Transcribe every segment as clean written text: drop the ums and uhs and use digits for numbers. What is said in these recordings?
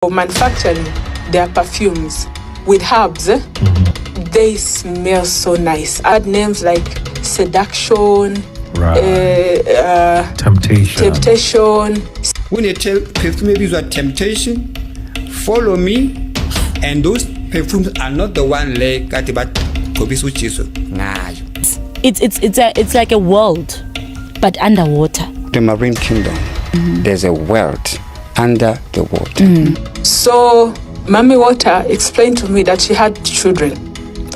manufacturing their perfumes with herbs. They smell so nice. Add names like seduction, temptation. When you tell perfume use are temptation, follow me, and those perfumes are not the one like it's like a world, but underwater. The marine kingdom, there's a world under the water. So Mami Water explained to me that she had children.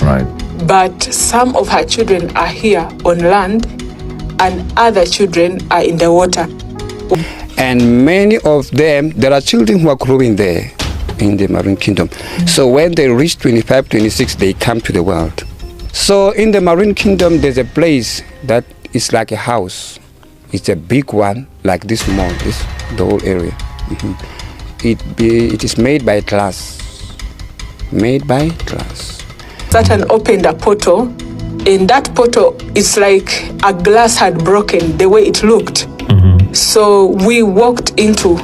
Right. But some of her children are here on land and other children are in the water. And many of them, there are children who are growing there in the marine kingdom. So when they reach 25, 26, they come to the world. So in the marine kingdom, there's a place that is like a house. It's a big one, like this mall, the whole area. It is made by glass. Made by glass. Satan opened a portal, and that portal is like a glass had broken the way it looked. So we walked into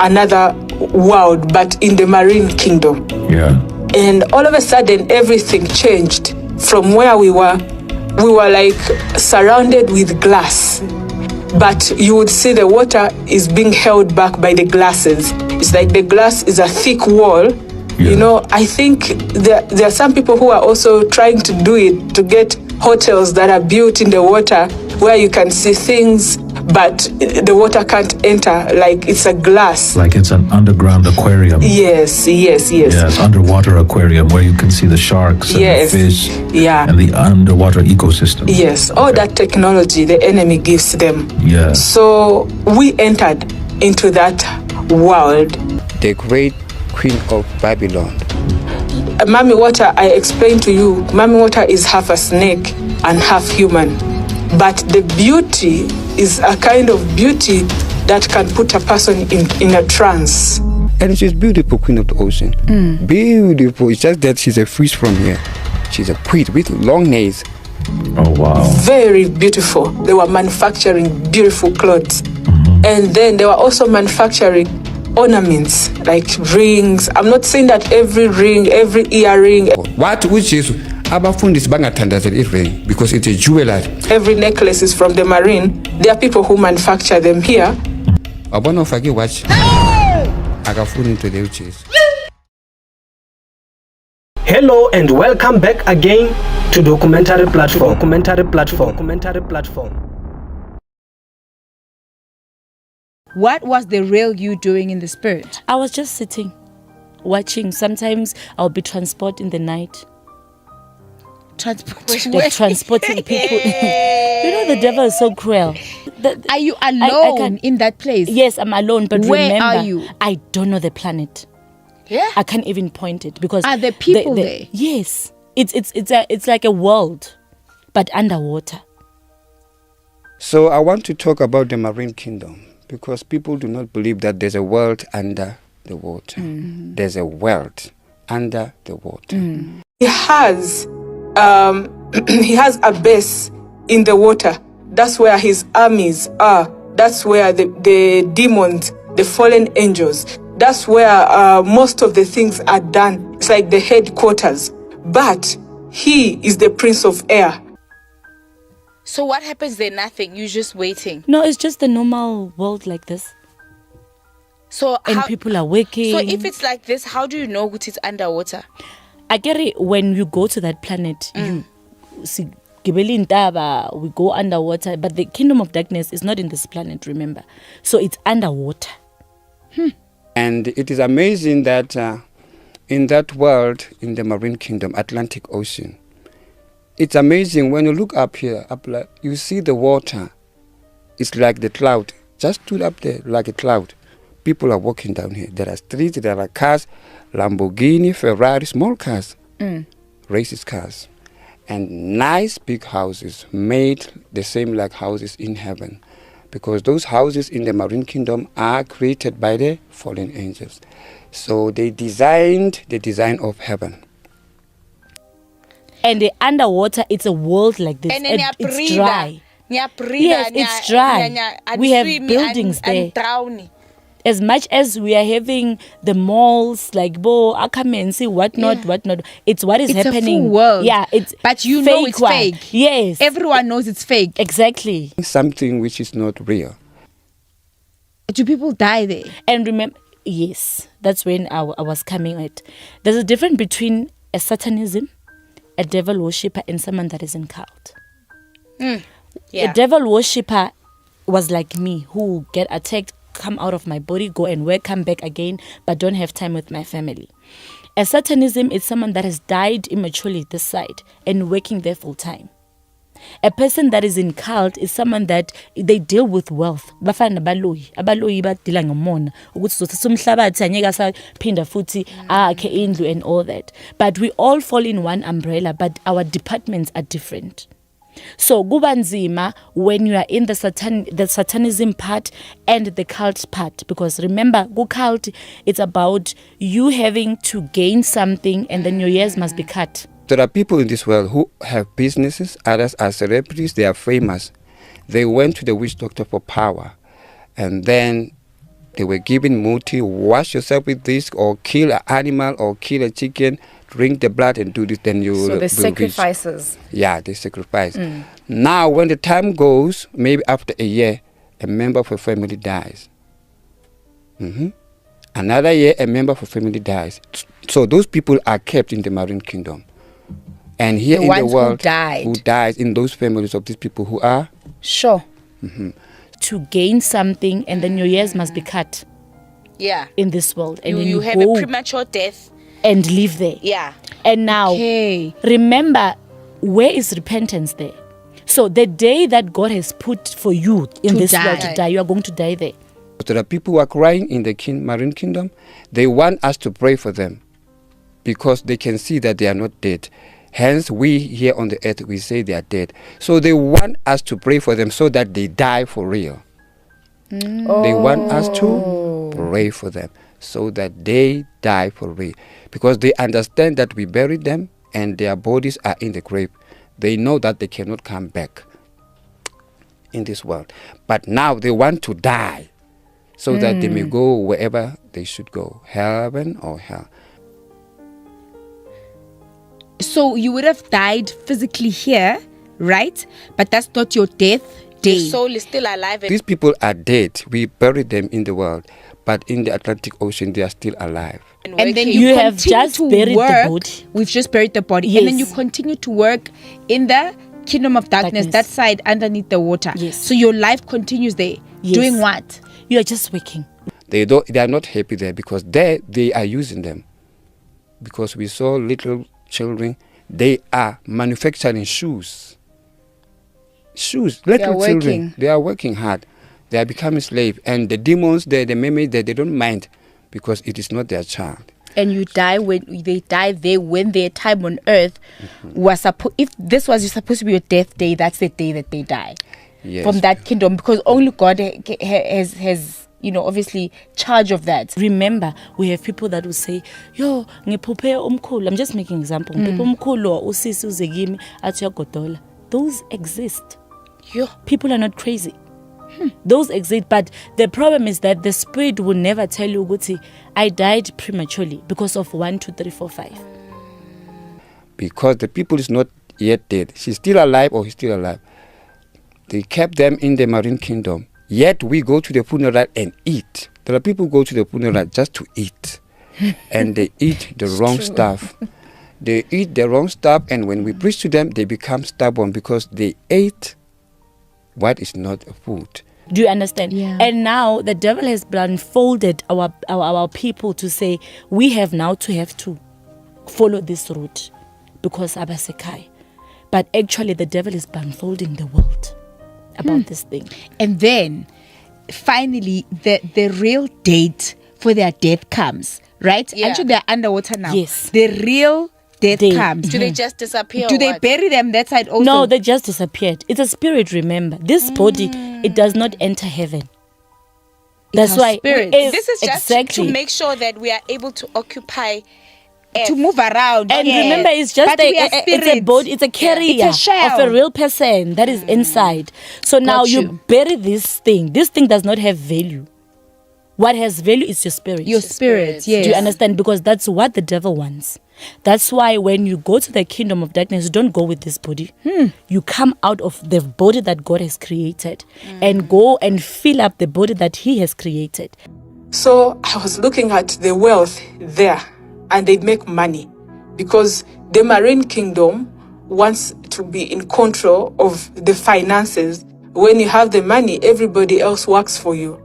another world, but in the marine kingdom. Yeah. And all of a sudden, everything changed from where we were. We were like surrounded with glass, but you would see the water is being held back by the glasses. It's like the glass is a thick wall. Yeah. You know, I think there are some people who are also trying to do it, to get hotels that are built in the water where you can see things, but the water can't enter, like it's a glass. Like it's an underground aquarium. Yes. Yes, underwater aquarium where you can see the sharks and the fish and the underwater ecosystem. Yes, all that technology the enemy gives them. Yes. So we entered into that world. The great Queen of Babylon. Mami Water, I explained to you, Mami Water is half a snake and half human. But the beauty is a kind of beauty that can put a person in a trance. And she's beautiful, Queen of the Ocean. Beautiful. It's just that she's a fish from here. She's a queen with long nails. Oh, wow. Very beautiful. They were manufacturing beautiful clothes. And then they were also manufacturing ornaments like rings. I'm not saying that every ring, every earring. What which is abafundis bangathandaza ring because it's a jewelry. Every necklace is from the marine. There are people who manufacture them here. Abona fake watch. Akafuni into the uches. Hello and welcome back again to Documentary Platform. What was the real you doing in the spirit? I was just sitting, watching. Sometimes I'll be transported in the night. Transporting people. You know, the devil is so cruel. Are you alone in that place? Yes, I'm alone. But where remember, are you? I don't know the planet. Yeah. I can't even point it because are the people there? Yes, it's like a world, but underwater. So I want to talk about the marine kingdom because people do not believe that there's a world under the water. There's a world under the water. He has a base in the water. That's where his armies are. That's where the demons, the fallen angels, that's where most of the things are done. It's like the headquarters. But he is the Prince of Air. So what happens there? Nothing. You're just waiting. No, it's just the normal world like this. So people are working. So if it's like this, how do you know what is underwater? I get it. When you go to that planet, you see Gibeli Ntaba, we go underwater. But the kingdom of darkness is not in this planet, remember. So it's underwater. And it is amazing that in that world, in the marine kingdom, Atlantic Ocean, it's amazing when you look up here, you see the water. It's like the cloud, just stood up there like a cloud. People are walking down here. There are streets, there are cars, Lamborghini, Ferrari, small cars, racist cars, and nice big houses made the same like houses in heaven. Because those houses in the marine kingdom are created by the fallen angels. So they designed the design of heaven. And the underwater, it's a world like this. And it's dry. Yes, it's dry. We have buildings there. As much as we are having the malls, like, I come and see whatnot. It's what is happening. A full world. Yeah, it's but you know it's fake. Yes. Everyone knows it's fake. Exactly. Something which is not real. Do people die there? And remember, yes, that's when I was coming at. There's a difference between a satanism, a devil worshipper, and someone that is in cult. A devil worshipper was like me, who get attacked, come out of my body, go and work, come back again, but don't have time with my family. A satanism is someone that has died immaturely this side and working there full time. A person that is in cult is someone that they deal with wealth. Bafana abaloyi badila ngomona ukuthi uzothatha umhlabathi anyeka saphinda futhi akhe indlu and all that. But we all fall in one umbrella, but our departments are different. So kubanzima when you are in the satanism part and the cult part, because remember, cult, it's about you having to gain something and then your ears must be cut. There are people in this world who have businesses, others are celebrities, they are famous. They went to the witch doctor for power, and then they were given muti, wash yourself with this, or kill an animal, or kill a chicken, drink the blood and do this, then you will. So the sacrifices. Yeah, they sacrifice. Now, when the time goes, maybe after a year, a member of a family dies. Another year, a member of a family dies. So those people are kept in the marine kingdom. And here in the world, who dies in those families of these people who are? Sure. To gain something and then your ears must be cut. Yeah. In this world. And you have a premature death. And live there. Yeah. And now, remember, where is repentance there? So the day that God has put for you in this world to die, you are going to die there. There are people who are crying in the marine kingdom. They want us to pray for them because they can see that they are not dead. Hence, we here on the earth, we say they are dead. So they want us to pray for them so that they die for real. They want us to pray for them so that they die for real. Because they understand that we buried them and their bodies are in the grave. They know that they cannot come back in this world. But now they want to die so that they may go wherever they should go, heaven or hell. So you would have died physically here, right? But that's not your death day. Your soul is still alive. These people are dead. We buried them in the world. But in the Atlantic Ocean, they are still alive. And then you have just buried the body. We've just buried the body. Yes. And then you continue to work in the kingdom of darkness, that side underneath the water. Yes. So your life continues there. Yes. Doing what? You are just working. They are not happy there because there they are using them. Because we saw little children, they are manufacturing shoes. Little children, they are working hard. They are becoming slaves. And the demons, the mermaids, they don't mind because it is not their child. And you die when they die there when their time on earth was if this was supposed to be your death day, that's the day that they die. Yes. From that kingdom, because only God has obviously charge of that. Remember, we have people that will say, yo, ngiphupe umkhulu. I'm just making an example. Those exist. People are not crazy. Those exist, but the problem is that the spirit will never tell you, Guti, I died prematurely because of 1, 2, 3, 4, 5. Because the people is not yet dead. She's still alive or he's still alive. They kept them in the marine kingdom. Yet we go to the funeral and eat. There are people who go to the funeral just to eat. And they eat the wrong stuff. They eat the wrong stuff, and when we preach to them, they become stubborn because they ate what is not food. Do you understand? Yeah. And now the devil has blindfolded our people to say, we have to follow this route because Abasekai. But actually the devil is blindfolding the world about this thing. And then finally the real date for their death comes, right? Yeah. Actually they're underwater now. Yes. The real death comes. Do they just disappear? Do they bury them that side also? No, they just disappeared. It's a spirit, remember. This body, it does not enter heaven. That's why this is just to make sure that we are able to occupy to move around. And remember, it's just it's a body, it's a carrier of a real person that is inside. So now you bury this thing. This thing does not have value. What has value is your spirit. Your spirit, yes. Do you understand? Because that's what the devil wants. That's why when you go to the kingdom of darkness, you don't go with this body. You come out of the body that God has created and go and fill up the body that He has created. So I was looking at the wealth there, and they make money because the marine kingdom wants to be in control of the finances. When you have the money, everybody else works for you.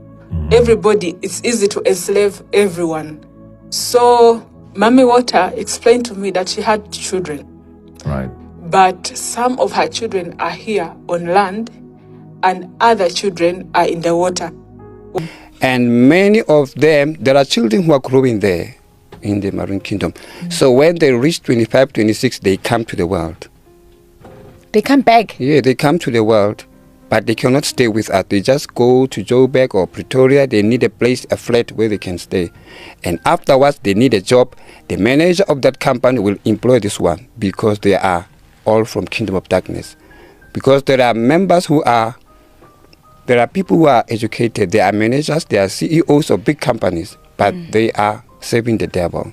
Everybody, it's easy to enslave everyone. So Mami Water explained to me that she had children. Right. But some of her children are here on land and other children are in the water. And many of them, there are children who are growing there in the marine kingdom. So when they reach 25, 26, they come to the world. They come back? Yeah, they come to the world. But they cannot stay with us. They just go to Joburg or Pretoria. They need a place, a flat where they can stay. And afterwards, they need a job. The manager of that company will employ this one because they are all from Kingdom of Darkness. Because there are members there are people who are educated. They are managers, they are CEOs of big companies, but they are serving the devil.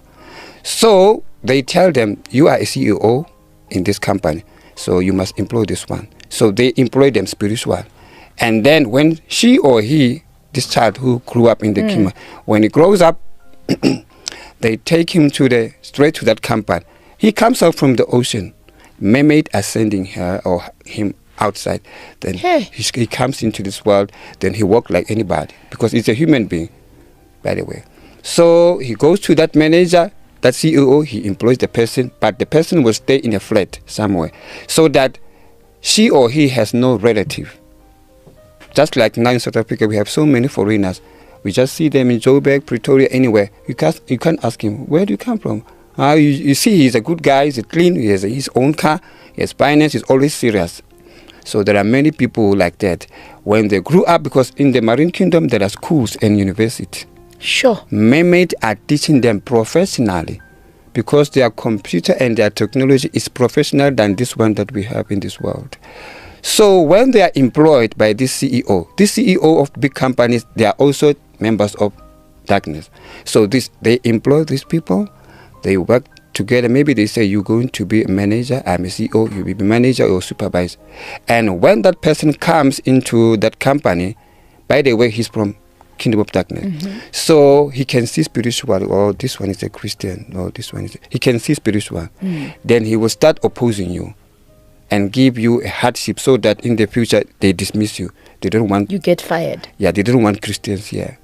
So they tell them, you are a CEO in this company, so you must employ this one. So they employ them spiritual. And then when she or he, this child who grew up in the kingdom, when he grows up, they take him straight to that company. He comes out from the ocean. Mermaid are sending her or him outside. Then he comes into this world. Then he walks like anybody because he's a human being, by the way. So he goes to that manager, that CEO, he employs the person, but the person will stay in a flat somewhere so that she or he has no relative. Just like now in South Africa, we have so many foreigners. We just see them in Joburg, Pretoria, anywhere. You can't ask him, where do you come from? You see, he's a good guy, he's clean, he has his own car, he has finance, he's always serious. So there are many people like that. When they grew up, because in the marine kingdom, there are schools and universities. Sure. Mermaid are teaching them professionally because their computer and their technology is professional than this one that we have in this world. So when they are employed by this CEO of big companies, they are also members of darkness. So they employ these people, they work together. Maybe they say, you're going to be a manager, I'm a CEO, you'll be a manager or supervisor. And when that person comes into that company, by the way, he's from Kingdom of Darkness. So he can see spiritual, or this one is a Christian, or this one is he can see spiritual. Then he will start opposing you and give you a hardship so that in the future they dismiss you. They don't want you get fired. Yeah, they don't want Christians here.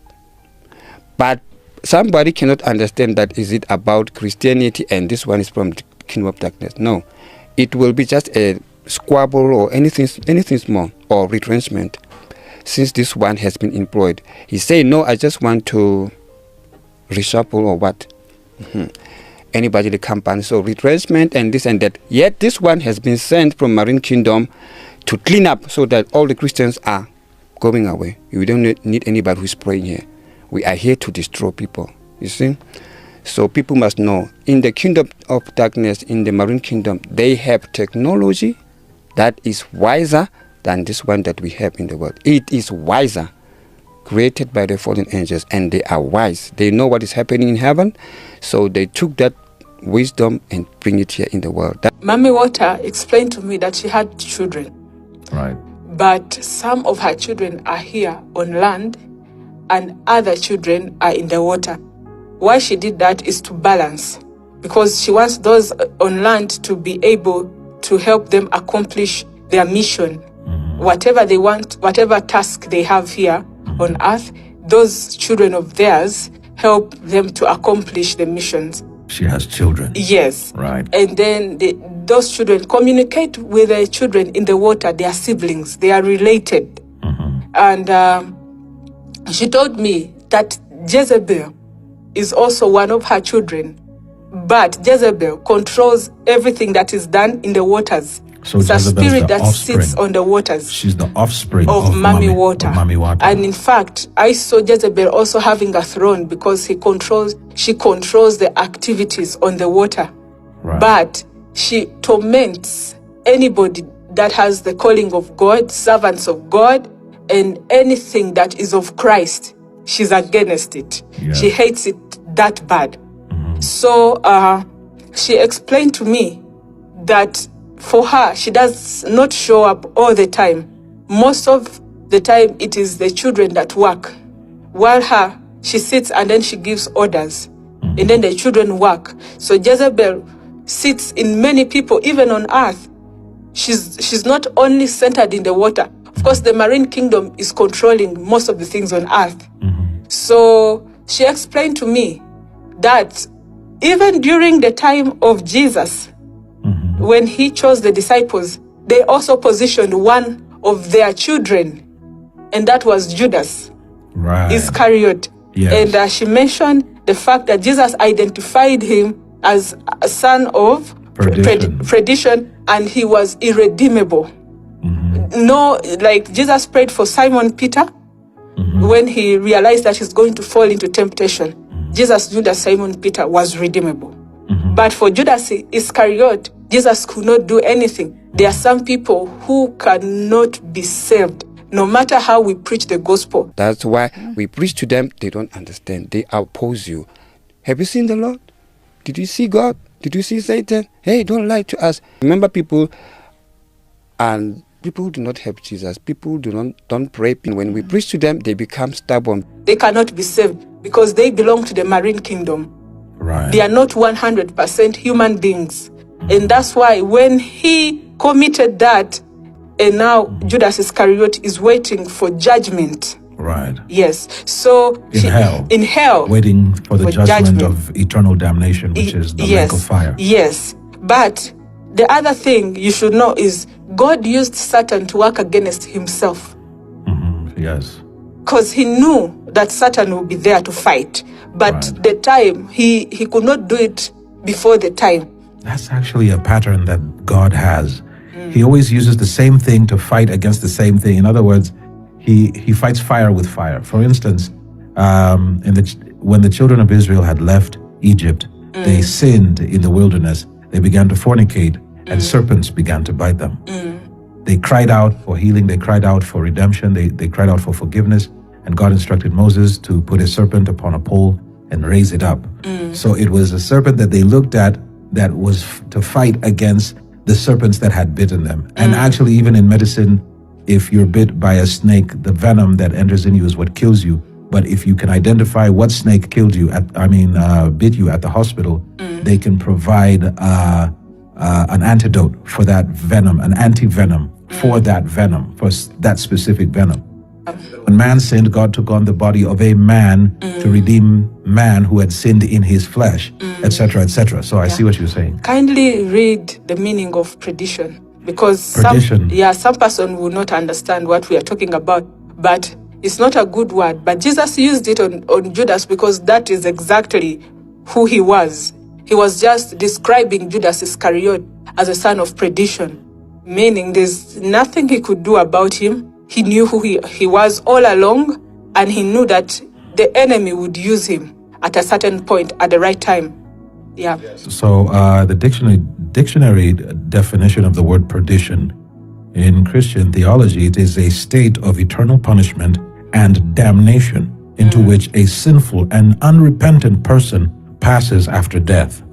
But somebody cannot understand that is it about Christianity and this one is from the Kingdom of Darkness. No. It will be just a squabble or anything small or retrenchment. Since this one has been employed, he say, no, I just want to reshuffle or what? Anybody the company. So retrenchment and this and that. Yet this one has been sent from Marine Kingdom to clean up so that all the Christians are going away. You don't need anybody who's praying here. We are here to destroy people. You see? So people must know, in the Kingdom of Darkness, in the Marine Kingdom, they have technology that is wiser than this one that we have in the world. It is wiser, created by the fallen angels, and they are wise. They know what is happening in heaven, so they took that wisdom and bring it here in the world. Mami Water explained to me that she had children. Right. But some of her children are here on land and other children are in the water. Why she did that is to balance, because she wants those on land to be able to help them accomplish their mission. Whatever they want, whatever task they have here on earth, those children of theirs help them to accomplish the missions. She has children. Yes. Right. And then those children communicate with the children in the water. They are siblings. They are related. And she told me that Jezebel is also one of her children. But Jezebel controls everything that is done in the waters. So it's a spirit that sits on the waters. She's the offspring of Mami Water. Mami Water. And in fact, I saw Jezebel also having a throne because she controls the activities on the water. Right. But she torments anybody that has the calling of God, servants of God, and anything that is of Christ. she's against it. Yeah. She hates it that bad. So she explained to me that for her, she does not show up all the time. Most of the time, it is the children that work. While she sits and then she gives orders. And then the children work. So Jezebel sits in many people, even on earth. She's not only centered in the water. Of course, the marine kingdom is controlling most of the things on earth. So she explained to me that even during the time of Jesus, when he chose the disciples, they also positioned one of their children, and that was Judas, Iscariot. Yes. And she mentioned the fact that Jesus identified him as a son of perdition, and he was irredeemable. No, like Jesus prayed for Simon Peter when he realized that he's going to fall into temptation. Jesus knew that Simon Peter was redeemable. But for Judas Iscariot, Jesus could not do anything. There are some people who cannot be saved, no matter how we preach the gospel. That's why we preach to them, they don't understand. They oppose you. Have you seen the Lord? Did you see God? Did you see Satan? Hey, don't lie to us. Remember people, and people do not have Jesus. People don't pray. When we preach to them, they become stubborn. They cannot be saved because they belong to the marine kingdom. Right. They are not 100% human beings. And that's why when he committed that, and now Judas Iscariot is waiting for judgment. Right. Yes. So in hell. Waiting for the judgment of eternal damnation, which is the lake of fire. Yes. But the other thing you should know is God used Satan to work against himself. Yes. Because he knew that Satan would be there to fight. But the time, he could not do it before the time. That's actually a pattern that God has. He always uses the same thing to fight against the same thing. In other words, he fights fire with fire. For instance, when the children of Israel had left Egypt, they sinned in the wilderness. They began to fornicate, and serpents began to bite them. They cried out for healing. They cried out for redemption. They cried out for forgiveness. And God instructed Moses to put a serpent upon a pole and raise it up. So it was a serpent that they looked at that was to fight against the serpents that had bitten them. And actually, even in medicine, if you're bit by a snake, the venom that enters in you is what kills you. But if you can identify what snake killed you, bit you at the hospital, they can provide an antidote for that venom, an anti-venom for that venom, for that specific venom. When man sinned, God took on the body of a man to redeem man who had sinned in his flesh, etc., etc. So I see what you're saying. Kindly read the meaning of perdition, because some person will not understand what we are talking about, but it's not a good word. But Jesus used it on Judas because that is exactly who he was. He was just describing Judas Iscariot as a son of perdition, meaning there's nothing he could do about him. He knew who he was all along, and he knew that the enemy would use him at a certain point at the right time. Yeah. So the dictionary definition of the word perdition in Christian theology, it is a state of eternal punishment and damnation into which a sinful and unrepentant person passes after death.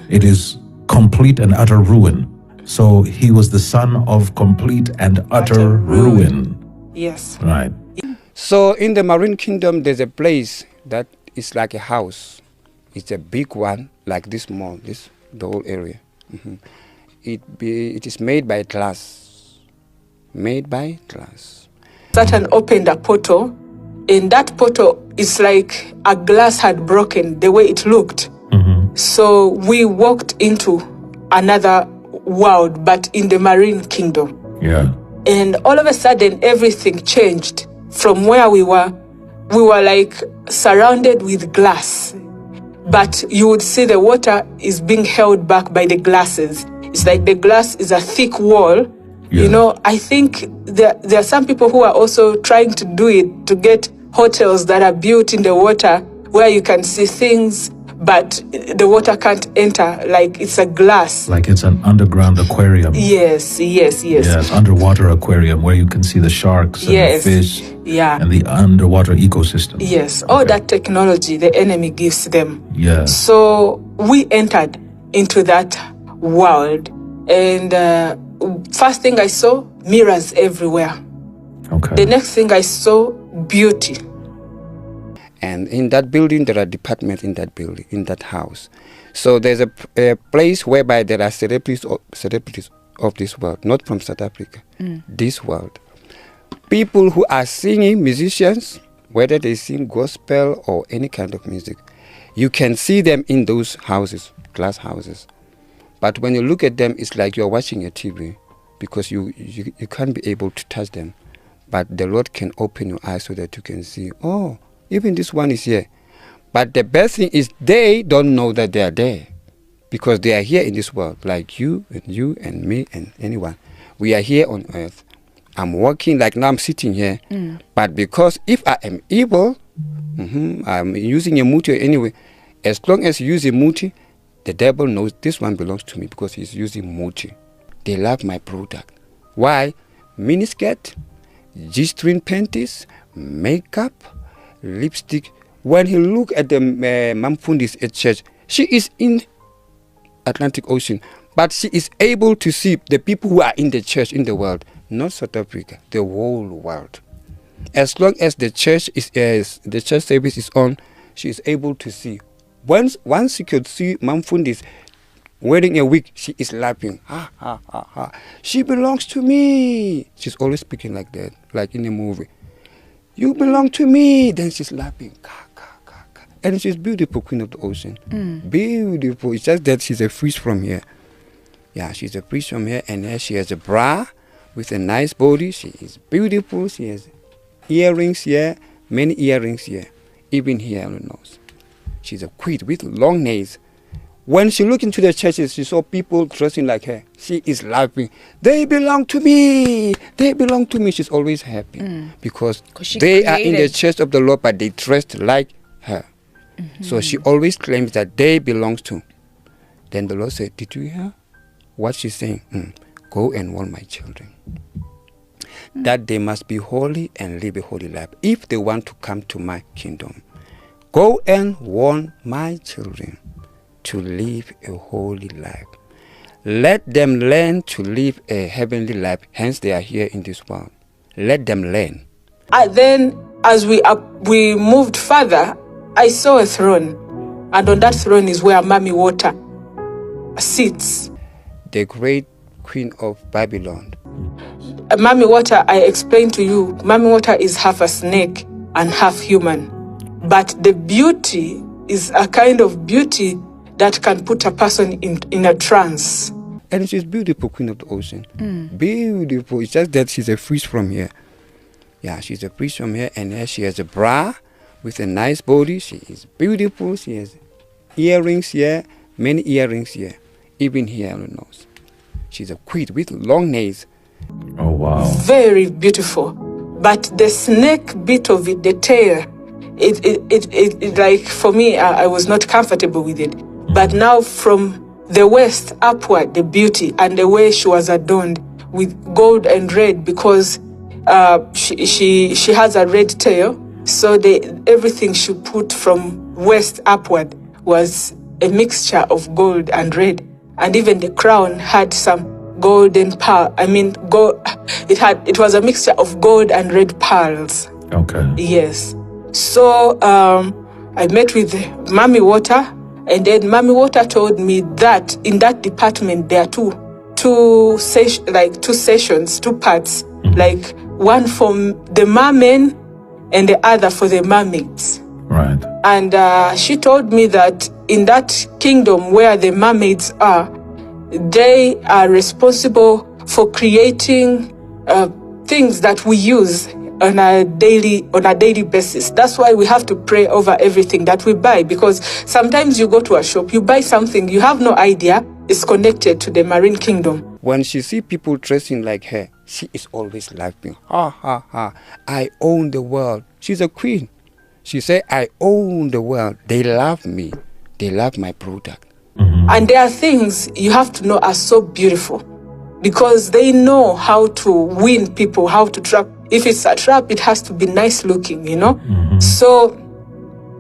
It is complete and utter ruin. So he was the son of complete and utter ruin. Yes. Right. So in the marine kingdom, there's a place that is like a house. It's a big one, like this mall, the whole area. It is made by glass. Made by glass. Satan opened a portal. In that portal, it's like a glass had broken the way it looked. So we walked into another world, but in the marine kingdom. Yeah. And all of a sudden, everything changed from where we were. We were like surrounded with glass, but you would see the water is being held back by the glasses. It's like the glass is a thick wall. Yeah. You know, I think there are some people who are also trying to do it to get hotels that are built in the water where you can see things, but the water can't enter, like it's a glass. Like it's an underground aquarium. Yes. Yes, underwater aquarium where you can see the sharks and the fish and the underwater ecosystem. Yes, all that technology the enemy gives them. Yeah. So we entered into that world, and first thing I saw, mirrors everywhere. Okay. The next thing I saw, beauty. And in that building, there are departments in that building, in that house. So there's a place whereby there are celebrities of this world, not from South Africa, this world. People who are singing, musicians, whether they sing gospel or any kind of music, you can see them in those houses, glass houses. But when you look at them, it's like you're watching a TV, because you can't be able to touch them. But the Lord can open your eyes so that you can see, oh, even this one is here. But the best thing is they don't know that they are there, because they are here in this world, like you and me and anyone. We are here on earth. I'm walking like now I'm sitting here. But because if I am evil, I'm using a muti anyway. As long as you use a muti, the devil knows this one belongs to me because he's using muti. They love my product. Why? Miniskirt, G-string panties, makeup, lipstick. When he look at the Mamfundis at church, she is in Atlantic Ocean, but she is able to see the people who are in the church in the world, not South Africa, the whole world. As long as the church the church service is on, she is able to see. Once she could see Mamfundis wearing a wig, she is laughing. Ha ha ha ha. She belongs to me. She's always speaking like that, like in a movie. You belong to me. Then she's laughing. And she's beautiful, Queen of the Ocean. Beautiful. It's just that she's a fish from here. Yeah, she's a fish from here. And here she has a bra with a nice body. She is beautiful. She has earrings here, many earrings here, even here on the nose. She's a queen with long nails. When she looked into the churches, she saw people dressing like her. She is laughing. They belong to me. They belong to me. She's always happy because they are in the church of the Lord, but they dressed like her. So she always claims that they belong to. Then the Lord said, did you hear what she's saying? Go and warn my children that they must be holy and live a holy life if they want to come to my kingdom. Go and warn my children to live a holy life. Let them learn to live a heavenly life. Hence they are here in this world. Let them learn. Then as we moved further, I saw a throne, and on that throne is where Mami Water sits. The great queen of Babylon. Mami Water, I explained to you, Mami Water is half a snake and half human. But the beauty is a kind of beauty that can put a person in a trance. And she's beautiful, Queen of the Ocean. Beautiful. It's just that she's a fish from here. Yeah, she's a fish from here, and here she has a bra with a nice body. She is beautiful. She has earrings here, many earrings here, even here on the nose. She's a queen with long nails. Oh, wow. Very beautiful. But the snake bit of it, the tail, it like, for me, I was not comfortable with it. But now from the waist upward, the beauty and the way she was adorned with gold and red, because she has a red tail. So everything she put from waist upward was a mixture of gold and red. And even the crown had some golden pearl. Gold. It was a mixture of gold and red pearls. Okay. Yes. So I met with Mami Water, and then Mami Water told me that in that department there are two sessions, two parts, like one for the mermen and the other for the mermaids. Right. And she told me that in that kingdom where the mermaids are, they are responsible for creating things that we use on a daily basis. That's why we have to pray over everything that we buy, because sometimes you go to a shop, you buy something, you have no idea it's connected to the marine kingdom. When she see people dressing like her, she is always laughing. Ha ha ha. I own the world. She's a queen. She said, I own the world. They love me. they love my product. And there are things you have to know are so beautiful because they know how to win people, how to trap. If it's a trap, it has to be nice looking, you know? So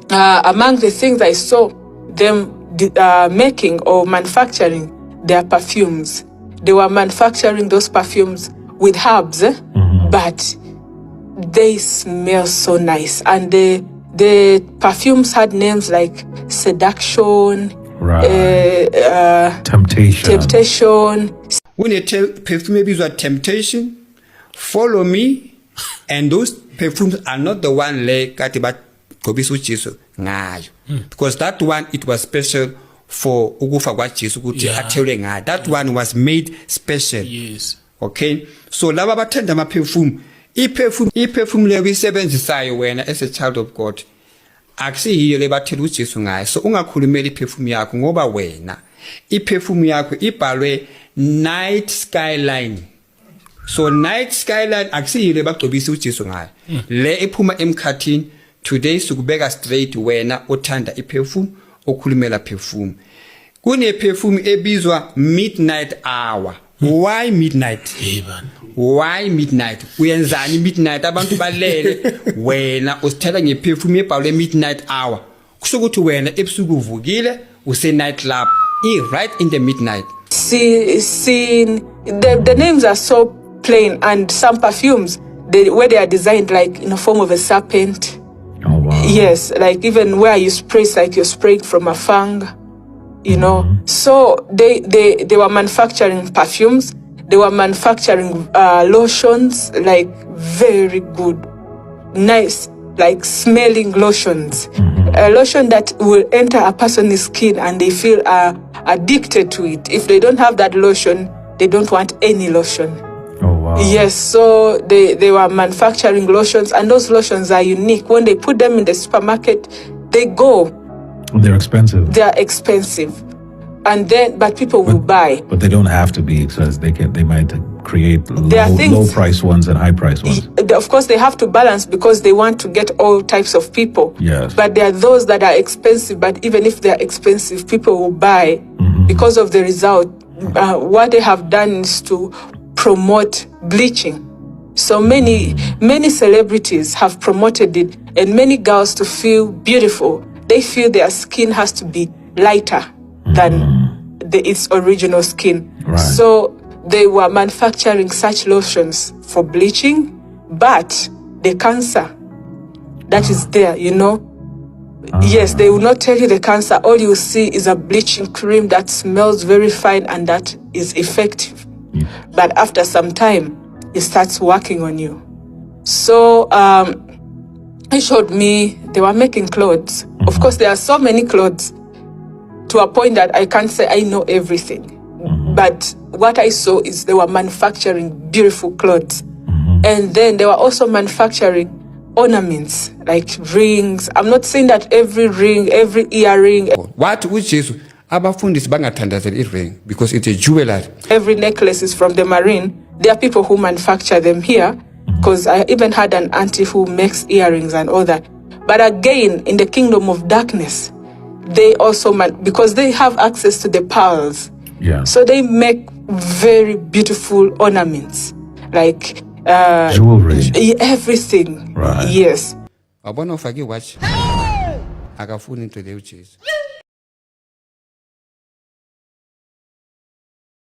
among the things I saw them making or manufacturing their perfumes, they were manufacturing those perfumes with herbs, but they smell so nice. And the perfumes had names like seduction, temptation. When you tell perfume maybe it's temptation, follow me, and those perfumes are not the one like because that one it was special for Ugufa Jesu. That one was made special. Yes. Okay. So lava batenda ma perfume. I-perfume le uyisebenzisayo wena as a child of God. Akusiyiyo le bathela uJesu ngayo. So ungakhulumeli i-perfume yakho ngoba wena i-perfume yakho ibhalwe Night Skyline. So Night Skyline akusiyiyo le bagcobisa uJesu ngayo. Le iphuma emkhathini today sikubeka straight wena othanda i-perfume okhulumela perfume. Kune perfume ebizwa midnight hour. Why midnight? Why midnight? Uyenzani midnight? Abantu balele wena usithela ngeperfume ebhalwe midnight hour. Kusho ukuthi wena ebusuku uvukile use night club. Right in the midnight. See, the names are so plain, and some perfumes where they are designed like in a form of a serpent. Oh wow. Yes, like even where you spray, it's like you're spraying from a fang. You know, so they were manufacturing perfumes. They were manufacturing lotions, like very good, nice, like smelling lotions. A lotion that will enter a person's skin and they feel addicted to it. If they don't have that lotion, they don't want any lotion. Oh wow. Yes, so they were manufacturing lotions, and those lotions are unique. When they put them in the supermarket, they go. They're expensive. They are expensive, but people will buy. But they don't have to be, because they might create low price ones and high price ones. Of course, they have to balance because they want to get all types of people. Yes. But there are those that are expensive. But even if they are expensive, people will buy because of the result. What they have done is to promote bleaching. So many celebrities have promoted it, and many girls to feel beautiful. They feel their skin has to be lighter than its original skin. Right. So they were manufacturing such lotions for bleaching, but the cancer that is there, you know, yes, they will not tell you the cancer. All you see is a bleaching cream that smells very fine and that is effective. But after some time, it starts working on you. So he showed me they were making clothes. Of course, there are so many clothes to a point that I can't say I know everything. But what I saw is they were manufacturing beautiful clothes. And then they were also manufacturing ornaments, like rings. I'm not saying that every ring, every earring. What which is abafundisi bangathandazela i-ring because it's a jewelry. Every necklace is from the marine. There are people who manufacture them here, because I even had an auntie who makes earrings and all that. But again, in the kingdom of darkness, they also because they have access to the pearls. Yeah. So they make very beautiful ornaments, like jewelry, everything. Right. Yes. Abona ufake watch. Akafuni into le uJesu.